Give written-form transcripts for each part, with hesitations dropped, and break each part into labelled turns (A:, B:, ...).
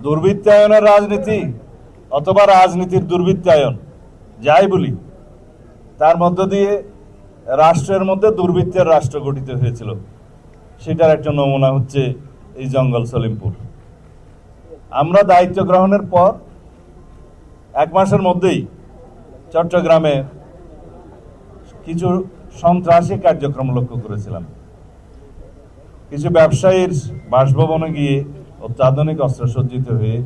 A: দুর্বৃত্তায়নের রাজনীতি অথবা রাজনীতির দুর্বৃত্তায়ন যাই বলি, তার মধ্য দিয়ে রাষ্ট্রের মধ্যে দুর্বৃত্তের রাষ্ট্র গঠিত হয়েছিল। সেটার একটা নমুনা হচ্ছে এই জঙ্গল সলিমপুর। আমরা দায়িত্ব গ্রহণের পর 1 মাসের মধ্যেই চট্টগ্রামে কিছু সন্ত্রাসী কার্যক্রম লক্ষ্য করেছিলাম। কিছু ব্যবসায়ীর বাসভবনে গিয়ে অত্যাধুনিক অস্ত্রসজ্জিত হয়ে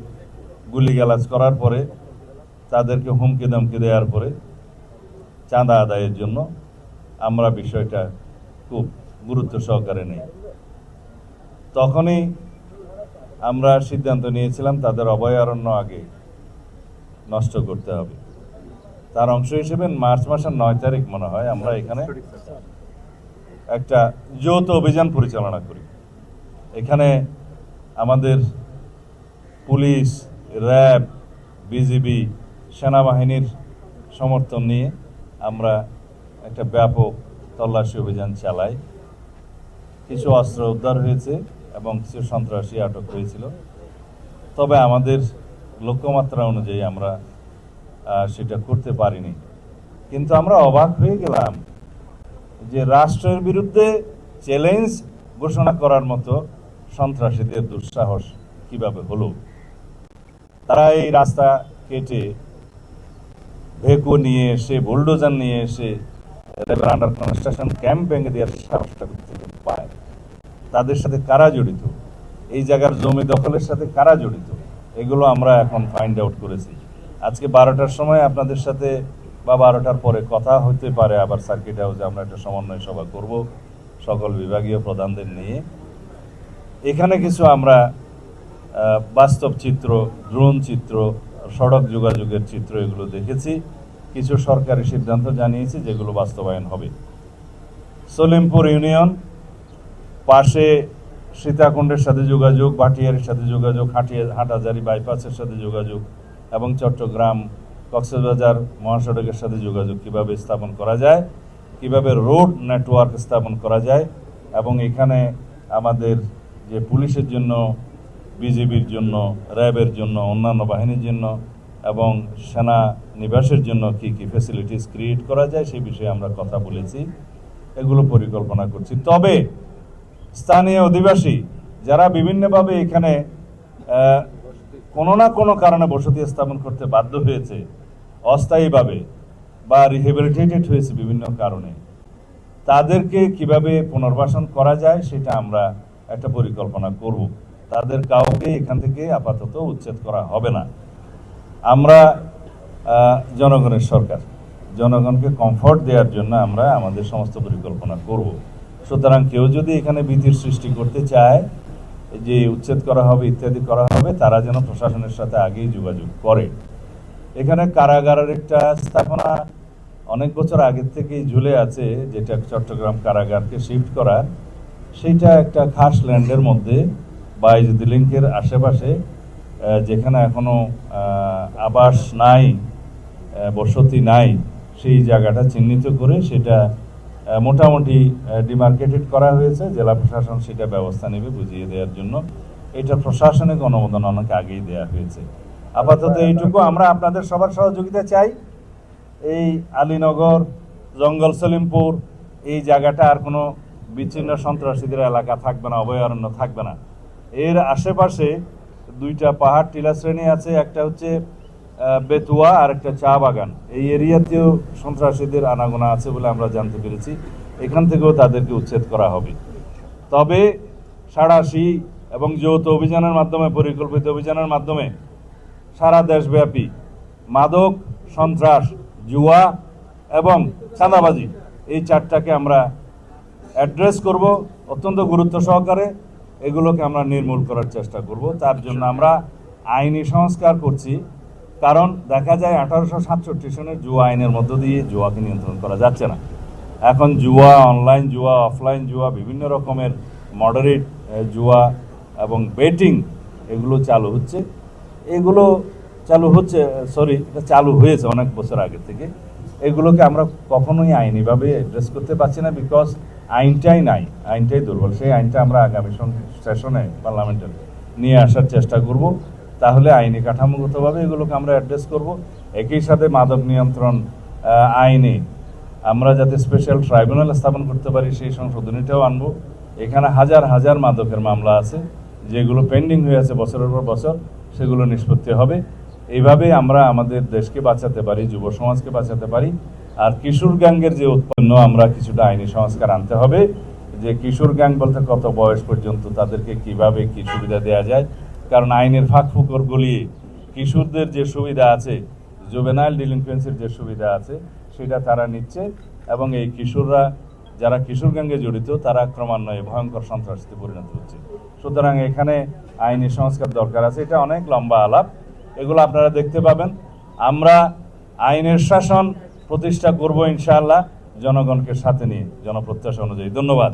A: গুলিগালাজ করার পরে, তাদেরকে হুমকি ধমকি দেওয়ার পরে চাঁদা আদায়ের জন্য আমরা বিষয়টা খুব গুরুত্ব সহকারে নেই। তখনই আমরা সিদ্ধান্ত নিয়েছিলাম তাদের অভয়ারণ্য আগে নষ্ট করতে হবে। তার অংশ হিসেবে মার্চ মাসের 9 তারিখ মনে হয় আমরা এখানে একটা যৌথ অভিযান পরিচালনা করি। এখানে আমাদের পুলিশ, র্যাব, বিজিবি, সেনাবাহিনীর সমর্থন নিয়ে আমরা একটা ব্যাপক তল্লাশি অভিযান চালাই। কিছু অস্ত্র উদ্ধার হয়েছে এবং কিছু সন্ত্রাসী আটক হয়েছিল। তবে আমাদের লক্ষ্যমাত্রা অনুযায়ী আমরা সেটা করতে পারিনি। কিন্তু আমরা অবাক হয়ে গেলাম যে রাষ্ট্রের বিরুদ্ধে চ্যালেঞ্জ ঘোষণা করার মতো সন্ত্রাসীদের দুঃসাহস কিভাবে হলো। তারা এই রাস্তা কেটে ভেকু নিয়ে এসে, বুলডোজার নিয়ে এসে আন্ডার কনস্ট্রাকশন ক্যাম্প ভেঙে দেওয়ার সাহসটা পায়। তাদের সাথে কারা জড়িত, এই জায়গার জমি দখলের সাথে কারা জড়িত, এগুলো আমরা এখন ফাইন্ড আউট করেছি। আজকে 12টার সময় আপনাদের সাথে বা 12টার পরে কথা হতে পারে আবার সার্কিট হাউসে আমরা একটা সমন্বয় সভা করব সকল বিভাগীয় প্রধানদের নিয়ে। এখানে কিছু আমরা বাস্তব চিত্র, ড্রোন চিত্র, সড়ক যোগাযোগের চিত্র এগুলো দেখেছি। কিছু সরকারি সিদ্ধান্ত জানিয়েছি যেগুলো বাস্তবায়ন হবে। সলিমপুর ইউনিয়ন পাশে সীতাকুণ্ডের সাথে যোগাযোগ, ভাটিয়ারির সাথে যোগাযোগ, হাটহাজারী বাইপাসের সাথে যোগাযোগ এবং চট্টগ্রাম কক্সবাজার মহাসড়কের সাথে যোগাযোগ কিভাবে স্থাপন করা যায়, কিভাবে রোড নেটওয়ার্ক স্থাপন করা যায় এবং এখানে আমাদের যে পুলিশের জন্য, বিজিবির জন্য, র্যাবের জন্য, অন্যান্য বাহিনীর জন্য এবং সেনা নিবাসের জন্য কি কি ফ্যাসিলিটিস ক্রিয়েট করা যায় সেই বিষয়ে আমরা কথা বলেছি, এগুলো পরিকল্পনা করছি। তবে স্থানীয় অধিবাসী যারা বিভিন্নভাবে এখানে কোনো না কোনো কারণে বসতি স্থাপন করতে বাধ্য হয়েছে অস্থায়ীভাবে বা রিহেবিলিটেটেড হয়েছে বিভিন্ন কারণে, তাদেরকে কিভাবে পুনর্বাসন করা যায় সেটা আমরা একটা পরিকল্পনা করব। তাদের কাউকে এখান থেকে আপাতত উচ্ছেদ করা হবে না। আমরা জনগণের সরকার, জনগণকে কমফর্ট দেওয়ার জন্য আমরা আমাদের সমস্ত পরিকল্পনা করব। সুতরাং কেউ যদি এখানে ভীতির সৃষ্টি করতে চায় যে উচ্ছেদ করা হবে ইত্যাদি করা হবে, তারা যেন প্রশাসনের সাথে আগেই যোগাযোগ করে। এখানে কারাগারের একটা স্থাপনা অনেক বছর আগের থেকেই ঝুলে আছে, যেটা চট্টগ্রাম কারাগারকে শিফট করা, সেইটা একটা খাস ল্যান্ডের মধ্যে বাইজুদ্দি লিংকের আশেপাশে, যেখানে এখনো আবাস নাই, বসতি নাই, সেই জায়গাটা চিহ্নিত করে সেটা মোটামুটি ডিমার্কেটেড করা হয়েছে। জেলা প্রশাসন সেটা ব্যবস্থা নেবে বুঝিয়ে দেওয়ার জন্য। এটা প্রশাসনিক অনুমোদন অনেক আগেই দেওয়া হয়েছে। আপাতত এইটুকু আমরা আপনাদের সবার সহযোগিতা চাই। এই আলীনগর, জঙ্গল সলিমপুর এই জায়গাটা আর কোনো বিচ্ছিন্ন সন্ত্রাসীদের এলাকা থাকবে না, অভয়ারণ্য থাকবে না। এর আশেপাশে 2টা পাহাড় টিলা শ্রেণী আছে, একটা হচ্ছে বেতুয়া আর একটা চা বাগান। এই এরিয়াতেও সন্ত্রাসীদের আনাগোনা আছে বলে আমরা জানতে পেরেছি। এখান থেকেও তাদেরকে উচ্ছেদ করা হবে। তবে সাঁড়াশি এবং যৌথ অভিযানের মাধ্যমে, পরিকল্পিত অভিযানের মাধ্যমে সারা দেশব্যাপী মাদক, সন্ত্রাস, জুয়া এবং চাঁদাবাজি এই 4টাকে আমরা অ্যাড্রেস করব অত্যন্ত গুরুত্ব সহকারে। এগুলোকে আমরা নির্মূল করার চেষ্টা করব। তার জন্য আমরা আইনি সংস্কার করছি। কারণ দেখা যায় 1867 সনের জুয়া আইনের মধ্য দিয়ে জুয়াকে নিয়ন্ত্রণ করা যাচ্ছে না। এখন জুয়া, অনলাইন জুয়া, অফলাইন জুয়া, বিভিন্ন রকমের মডারেট জুয়া এবং বেটিং এগুলো চালু হচ্ছে। এগুলো চালু হয়েছে অনেক বছর আগে থেকে। এগুলোকে আমরা কখনোই আইনিভাবে অ্যাড্রেস করতে পারছি না, বিকজ আইনটাই নাই, আইনটাই দুর্বল। সেই আইনটা আমরা আগামী সেশনে পার্লামেন্টে নিয়ে আসার চেষ্টা করব। তাহলে আইনি কাঠামোগতভাবে এগুলোকে আমরা অ্যাড্রেস করব। একই সাথে মাদক নিয়ন্ত্রণ আইনে আমরা যাতে স্পেশাল ট্রাইব্যুনাল স্থাপন করতে পারি সেই সংশোধনীটাও আনবো। এখানে হাজার হাজার মাদকের মামলা আছে যেগুলো পেন্ডিং হয়ে আছে বছরের পর বছর, সেগুলো নিষ্পত্তি হবে। এইভাবে আমরা আমাদের দেশকে বাঁচাতে পারি, যুব সমাজকে বাঁচাতে পারি। আর কিশোর গ্যাংয়ের যে উৎপন্ন আমরা কিছুটা আইনি সংস্কার আনতে হবে, যে কিশোর গ্যাং বলতে কত বয়স পর্যন্ত তাদেরকে কিভাবে কি সুবিধা দেওয়া যায়, কারণ আইনের ফাঁক ফোকর গলিয়ে কিশোরদের যে সুবিধা আছে, জুভেনাইল ডিলিনকুয়েন্সির যে সুবিধা আছে সেটা তারা নিচ্ছে, এবং এই কিশোররা যারা কিশোর গ্যাংয়ে জড়িত তারা ক্রমান্বয়ে ভয়ঙ্কর সন্ত্রাসীতে পরিণত হচ্ছে। সুতরাং এখানে আইনি সংস্কার দরকার আছে। এটা অনেক লম্বা আলাপ, এগুলো আপনারা দেখতে পাবেন। আমরা আইনের শাসন প্রতিষ্ঠা করব ইনশাআল্লাহ, জনগণকে সাথে নিয়ে, জনপ্রত্যাশা অনুযায়ী। ধন্যবাদ।